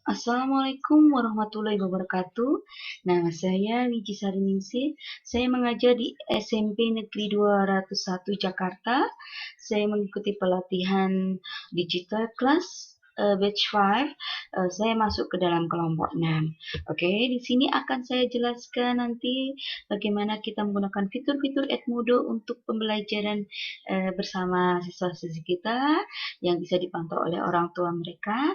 Assalamualaikum warahmatullahi wabarakatuh. Nama saya Wiji Sariningsih. Saya mengajar di SMP Negeri 201 Jakarta. Saya mengikuti pelatihan digital class batch 5. Saya masuk ke dalam kelompok 6. Oke, di sini akan saya jelaskan nanti bagaimana kita menggunakan fitur-fitur Edmodo untuk pembelajaran bersama siswa-siswi kita yang bisa dipantau oleh orang tua mereka.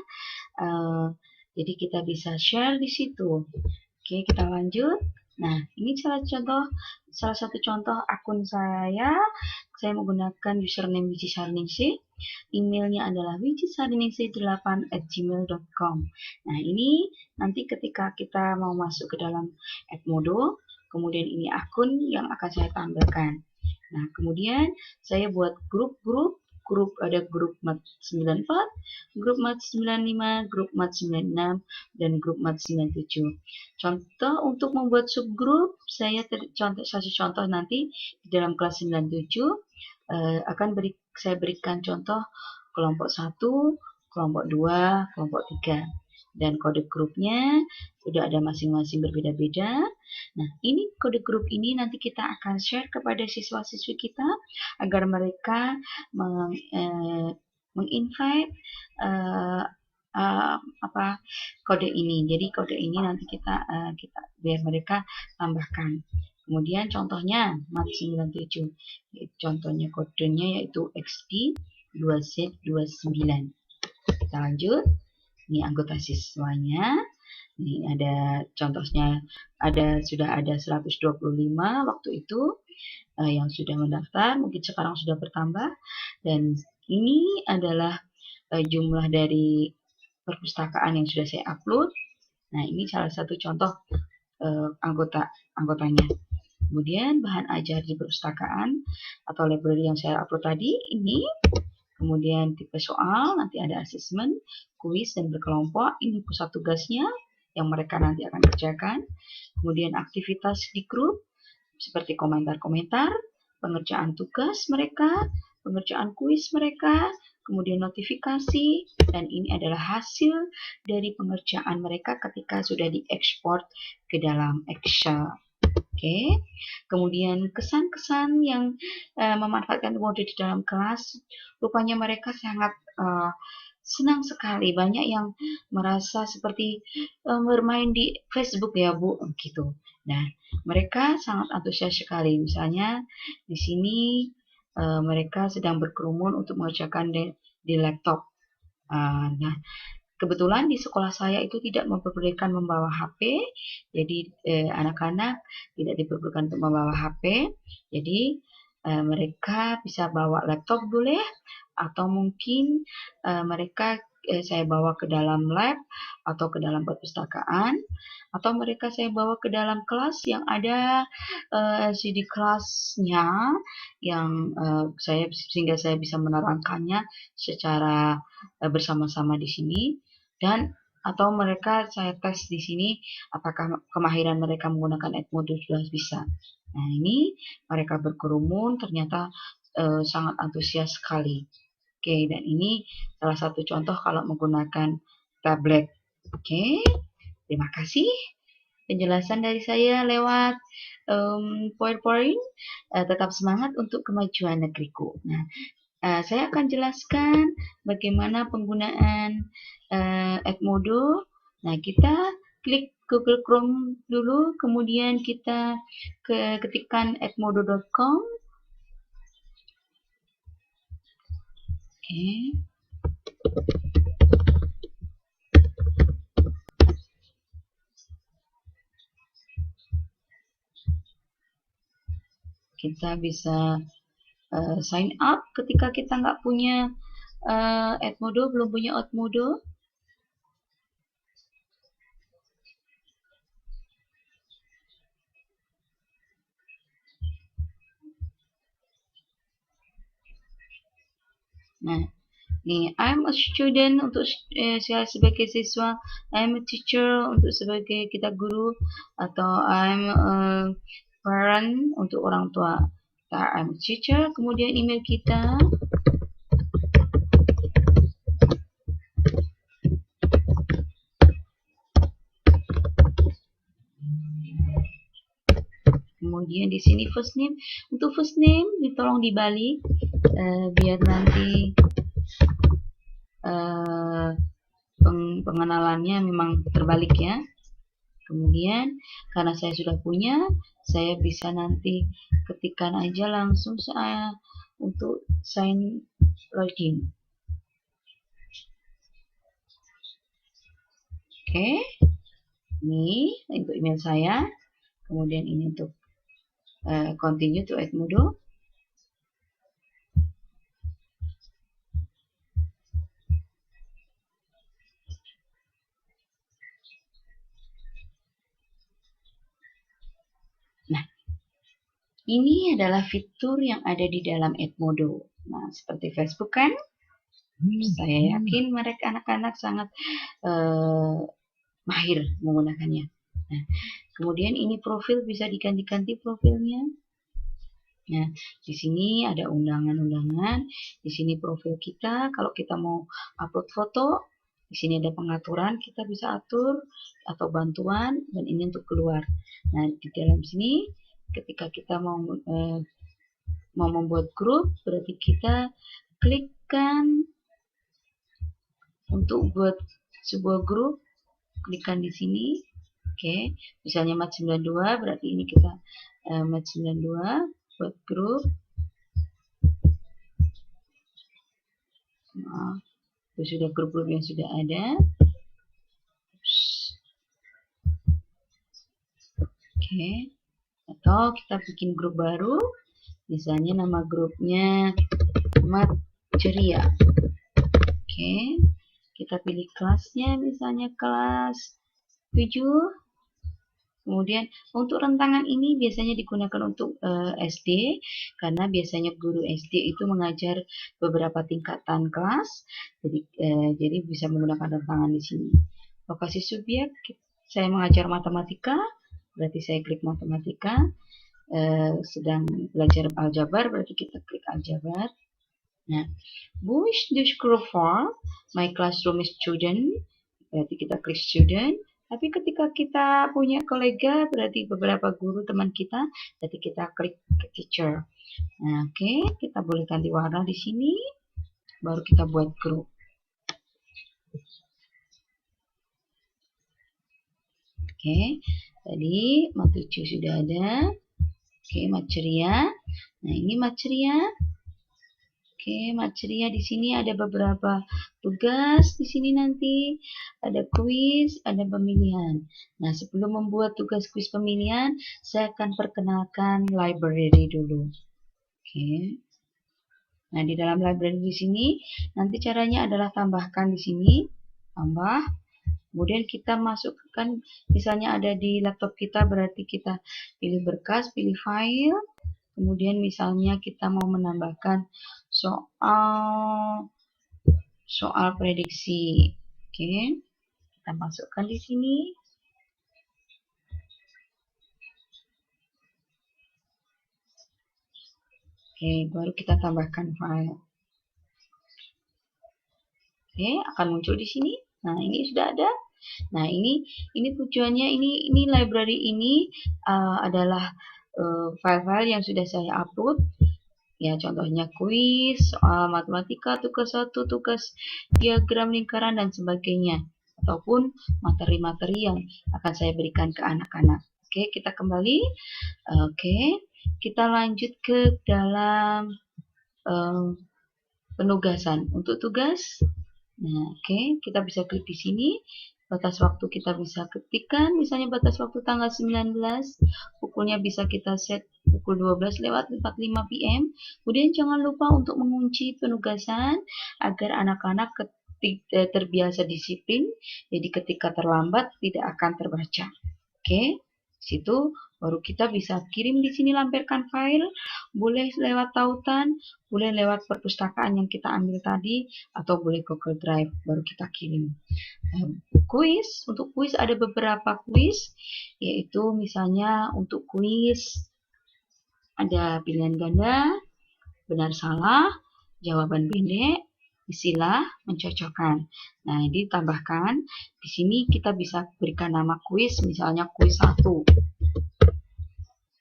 Jadi kita bisa share di situ. Oke, kita lanjut. Nah, ini salah satu contoh akun saya. Saya menggunakan username Wiji Sariningsih. Emailnya adalah wijisariningsih8@gmail.com. Nah, ini nanti ketika kita mau masuk ke dalam Edmodo, kemudian ini akun yang akan saya tampilkan. Nah, kemudian saya buat grup ada grup mat 94, grup mat 95, grup mat 96, dan grup mat 97. Contoh untuk membuat subgrup, saya kasih contoh nanti di dalam kelas 97 saya berikan contoh kelompok 1, kelompok 2, kelompok 3. Dan kode grupnya sudah ada masing-masing berbeda-beda. Nah, ini kode grup ini nanti kita akan share kepada siswa-siswi kita agar mereka menginvite kode ini. Jadi kode ini nanti kita biar mereka tambahkan. Kemudian contohnya mat 97. Contohnya kodenya yaitu XP2Z29. Kita lanjut. Ini anggota siswanya. Ini ada contohnya, sudah ada 125 waktu itu yang sudah mendaftar, mungkin sekarang sudah bertambah. Dan ini adalah jumlah dari perpustakaan yang sudah saya upload. Nah, ini salah satu contoh anggotanya. Kemudian bahan ajar di perpustakaan atau library yang saya upload tadi ini. Kemudian tipe soal, nanti ada asesmen, kuis, dan berkelompok. Ini pusat tugasnya yang mereka nanti akan kerjakan. Kemudian aktivitas di grup, seperti komentar-komentar, pengerjaan tugas mereka, pengerjaan kuis mereka, kemudian notifikasi, dan ini adalah hasil dari pengerjaan mereka ketika sudah diekspor ke dalam Excel. Oke, kemudian kesan-kesan yang memanfaatkan Edmodo di dalam kelas, rupanya mereka sangat senang sekali. Banyak yang merasa seperti bermain di Facebook ya Bu, gitu. Nah, mereka sangat antusias sekali. Misalnya di sini mereka sedang berkerumun untuk mengerjakan di laptop. Nah, kebetulan di sekolah saya itu tidak memperbolehkan membawa HP, jadi anak-anak tidak diperbolehkan untuk membawa HP. Jadi mereka bisa bawa laptop boleh, atau mungkin saya bawa ke dalam lab atau ke dalam perpustakaan, atau mereka saya bawa ke dalam kelas yang ada LCD kelasnya yang sehingga saya bisa menerangkannya secara bersama-sama di sini. Dan atau mereka saya tes di sini apakah kemahiran mereka menggunakan Edmodo sudah bisa. Nah, ini mereka berkerumun ternyata sangat antusias sekali. Oke, dan ini salah satu contoh kalau menggunakan tablet. Oke, terima kasih penjelasan dari saya lewat PowerPoint. Tetap semangat untuk kemajuan negeriku. Nah, saya akan jelaskan bagaimana penggunaan Edmodo. Nah, kita klik Google Chrome dulu, kemudian kita ketikkan edmodo.com. Oke. Kita bisa sign up ketika kita nggak punya Edmodo, belum punya Edmodo. Nah, nih, I'm a student untuk saya sebagai siswa, I'm a teacher untuk sebagai kita guru, atau I'm a parent untuk orang tua. I'm a teacher, kemudian email kita. Kemudian di sini first name. Untuk first name tolong dibalik biar nanti pengenalannya memang terbalik ya. Kemudian karena saya sudah punya, saya bisa nanti ketikkan aja langsung saya untuk sign login. Oke, ini untuk email saya. Kemudian ini untuk continue to Edmodo. Nah, ini adalah fitur yang ada di dalam Edmodo. Nah, seperti Facebook kan? Saya yakin mereka anak-anak sangat mahir menggunakannya. Nah, kemudian ini profil bisa diganti-ganti profilnya. Nah, di sini ada undangan-undangan. Di sini profil kita. Kalau kita mau upload foto, di sini ada pengaturan. Kita bisa atur atau bantuan. Dan ini untuk keluar. Nah, di dalam sini, ketika kita mau membuat grup, berarti kita klikkan untuk buat sebuah grup. Klikkan di sini. Oke, misalnya mat 92, berarti ini kita mat 92 buat grup. Nah, itu sudah grup-grup yang sudah ada. Oke, atau kita bikin grup baru. Misalnya nama grupnya Mat Ceria. Oke, kita pilih kelasnya, misalnya kelas 7. Kemudian untuk rentangan ini biasanya digunakan untuk SD, karena biasanya guru SD itu mengajar beberapa tingkatan kelas, jadi bisa menggunakan rentangan di sini. Lokasi subjek, saya mengajar matematika, berarti saya klik matematika. Sedang belajar aljabar, berarti kita klik aljabar. Nah, which the group for my classroom is student, berarti kita klik student. Tapi ketika kita punya kolega, berarti beberapa guru teman kita, berarti kita klik ke teacher. Nah, oke, kita boleh ganti warna di sini, baru kita buat grup. Oke, tadi mat 7 sudah ada. Oke, Mat Ceria. Nah, ini Mat Ceria. Oke, Mat Ceria di sini ada beberapa tugas di sini nanti. Ada kuis, ada pemilihan. Nah, sebelum membuat tugas kuis pemilihan, saya akan perkenalkan library dulu. Oke. Nah, di dalam library di sini, nanti caranya adalah tambahkan di sini. Tambah. Kemudian kita masukkan, misalnya ada di laptop kita, berarti kita pilih berkas, pilih file. Kemudian misalnya kita mau menambahkan soal prediksi. Oke, kita masukkan di sini. Oke, baru kita tambahkan file. Oke, akan muncul di sini. Nah, ini sudah ada. Nah, ini tujuannya, ini library ini adalah file-file yang sudah saya upload. Ya, contohnya kuis, soal matematika, tugas 1, tugas diagram lingkaran, dan sebagainya. Ataupun materi-materi yang akan saya berikan ke anak-anak. Oke, kita kembali. Oke, kita lanjut ke dalam penugasan. Untuk tugas, nah, oke, kita bisa klik di sini. Batas waktu kita bisa ketikkan, misalnya batas waktu tanggal 19, pukulnya bisa kita set pukul 12:45 PM. Kemudian jangan lupa untuk mengunci penugasan agar anak-anak terbiasa disiplin, jadi ketika terlambat tidak akan terbaca. Oke, situ baru kita bisa kirim di sini, lampiran file, boleh lewat tautan, boleh lewat perpustakaan yang kita ambil tadi, atau boleh Google Drive, baru kita kirim. Kuis, untuk kuis ada beberapa kuis, yaitu misalnya untuk kuis ada pilihan ganda, benar salah, jawaban pendek, istilah, mencocokkan. Nah, ini ditambahkan. Di sini kita bisa berikan nama kuis, misalnya kuis 1.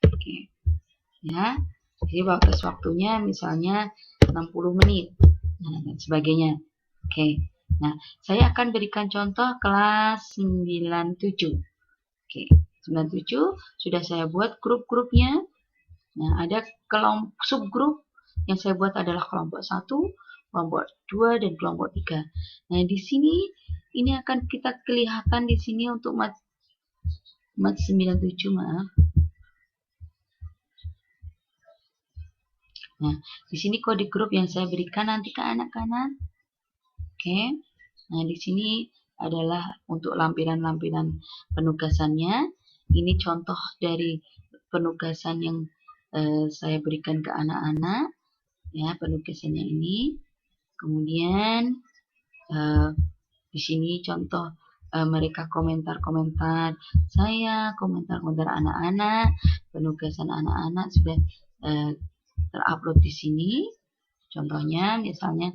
Oke. Ya, jadi batas waktunya misalnya 60 menit, nah, dan sebagainya. Oke, nah saya akan berikan contoh kelas 97. Oke, 97 sudah saya buat grup-grupnya. Nah, ada kelompok subgrup yang saya buat adalah kelompok 1, kelompok 2, dan kelompok 3. Nah, di sini ini akan kita kelihatan di sini untuk mat 97, maaf. Nah, di sini kode grup yang saya berikan nanti ke anak-anak. Oke. Nah, di sini adalah untuk lampiran-lampiran penugasannya. Ini contoh dari penugasan yang saya berikan ke anak-anak. Ya, penugasannya ini. Kemudian di sini contoh mereka komentar-komentar saya, komentar-komentar anak-anak, penugasan anak-anak sudah terupload di sini. Contohnya, misalnya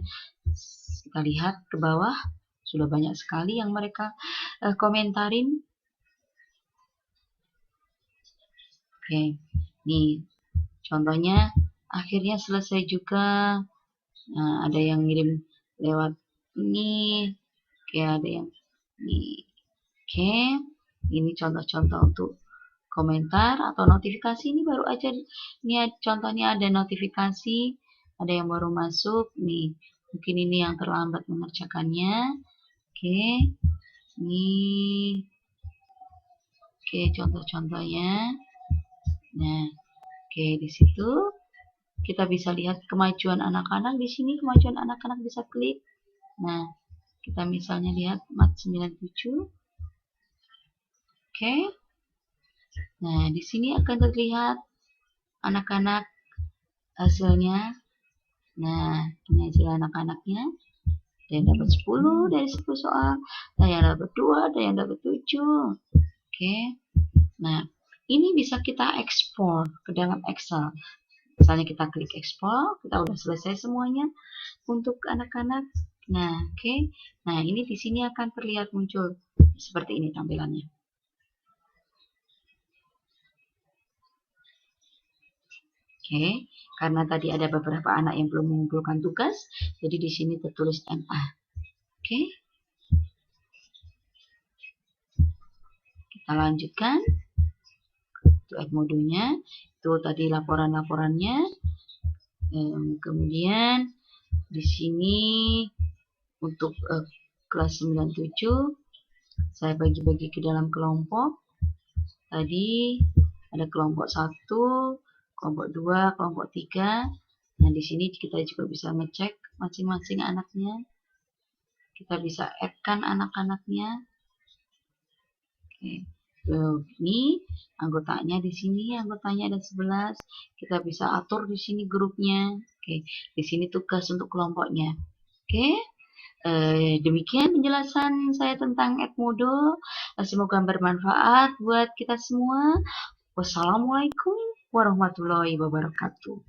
kita lihat ke bawah, sudah banyak sekali yang mereka komentarin. Oke, nih contohnya akhirnya selesai juga. Nah, ada yang ngirim lewat ini, kayak ada yang ini. Oke, ini contoh-contoh untuk komentar atau notifikasi. Ini baru aja, ini contohnya ada notifikasi, ada yang baru masuk nih. Mungkin ini yang terlambat mengerjakannya. Oke, ini oke contoh-contohnya. Nah, oke di situ kita bisa lihat kemajuan anak-anak. Di sini kemajuan anak-anak bisa klik. Nah, kita misalnya lihat mat 97. Oke. Nah, di sini akan terlihat anak-anak hasilnya. Nah, ini hasil anak-anaknya. Ada yang dapat 10 dari 10 soal, ada yang dapat 2, ada yang dapat 7. Oke. Nah, ini bisa kita ekspor ke dalam Excel. Misalnya kita klik ekspor, kita udah selesai semuanya untuk anak-anak. Nah, oke. Nah, ini di sini akan terlihat muncul seperti ini tampilannya. Oke, karena tadi ada beberapa anak yang belum mengumpulkan tugas, jadi di sini tertulis MA. Oke. Kita lanjutkan. Itu Edmodo-nya. Itu tadi laporan-laporannya. Kemudian di sini untuk kelas 97 saya bagi-bagi ke dalam kelompok. Tadi ada kelompok 1, kelompok 2, kelompok 3. Nah, di sini kita juga bisa ngecek masing-masing anaknya. Kita bisa add-kan anak-anaknya. Oke. Ini anggotanya di sini, anggotanya ada 11. Kita bisa atur di sini grupnya. Oke, di sini tugas untuk kelompoknya. Oke. Demikian penjelasan saya tentang Edmodo. Semoga bermanfaat buat kita semua. Wassalamualaikum warahmatullahi wabarakatuh.